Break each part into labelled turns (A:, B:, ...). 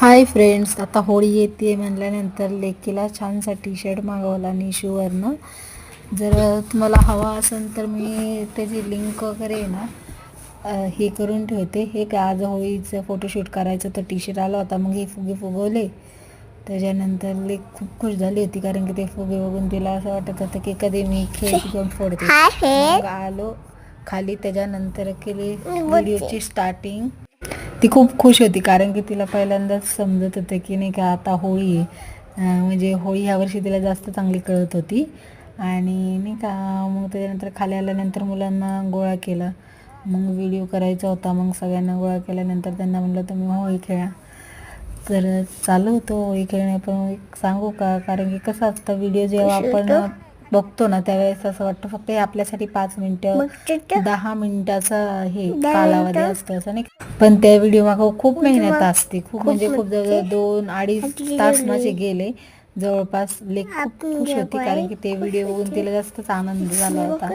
A: Hi friends, आता होळी येते म्हणल्यानंतर लेकीला छानसा टी शर्ट मागवला निशूवरनं. जर तुम्हाला हवा असेल तर मी त्याची लिंक वगैरे आहे ना हे करून ठेवते. हे काय आज होळीचं फोटोशूट करायचं तर टी शर्ट आला होता. मग हे फुगे फुगवले. त्याच्यानंतर लेक खूप खुश झाली होती कारण की ते फुगे बघून तिला असं वाटत होतं की कधी मी खेळ घेऊन फोडते. मग आलो खाली, त्याच्यानंतर केली व्हिडिओची स्टार्टिंग. ती खूप खुश होती कारण की तिला पहिल्यांदाच समजत होतं की नाही का आता होळी आहे. म्हणजे होळी ह्या वर्षी तिला जास्त चांगली कळत होती. आणि नाही का मग त्याच्यानंतर खाली आल्यानंतर मुलांना गोळा केला. मग व्हिडिओ करायचा होता. मग सगळ्यांना गोळा केल्यानंतर त्यांना म्हटलं तुम्ही होळी खेळा. तर चालू होतं होळी खेळणे. पण एक सांगू का, कारण की कसं असतं व्हिडिओ जेव्हा आपण बघतो ना त्यावेळेस असं वाटतं फक्त हे आपल्यासाठी 5 मिनिटं 10 मिनिटाचा हे कालावधी असतो असं नाही. पण त्या व्हिडिओ मागं खूप मेहनत असते. खूप म्हणजे खूप जवळ 2-2.5 तास माझे गेले जवळपास. लेक खूप खुश होती कारण की ते व्हिडिओ बघून तिला जास्तच आनंद झाला होता.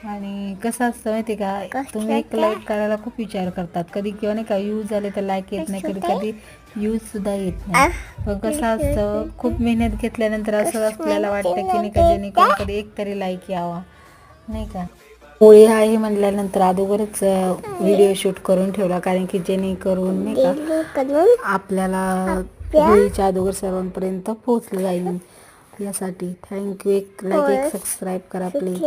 A: आणि कसं असतं माहिती का, तुम्ही एक लाईक करायला खूप विचार करतात. कधी किंवा नाही का व्ह्यूज झाले तर लाईक येत नाही, कधी कधी व्ह्यूज सुद्धा येत नाही. पण कसं असतं खूप मेहनत घेतल्यानंतर असं आपल्याला वाटतं की नाही का जेणेकरून कधी एक तरी लाईक यावा नाही का. होळी आहे म्हटल्यानंतर अगोदरच व्हिडिओ शूट करून ठेवला कारण की जेणेकरून नाही का आपल्याला होळीच्या अगोदर सर्वांपर्यंत पोहोचलं जाईल. यासाठी थँक्यू. एक लाईक एक सबस्क्राईब करा प्लीज.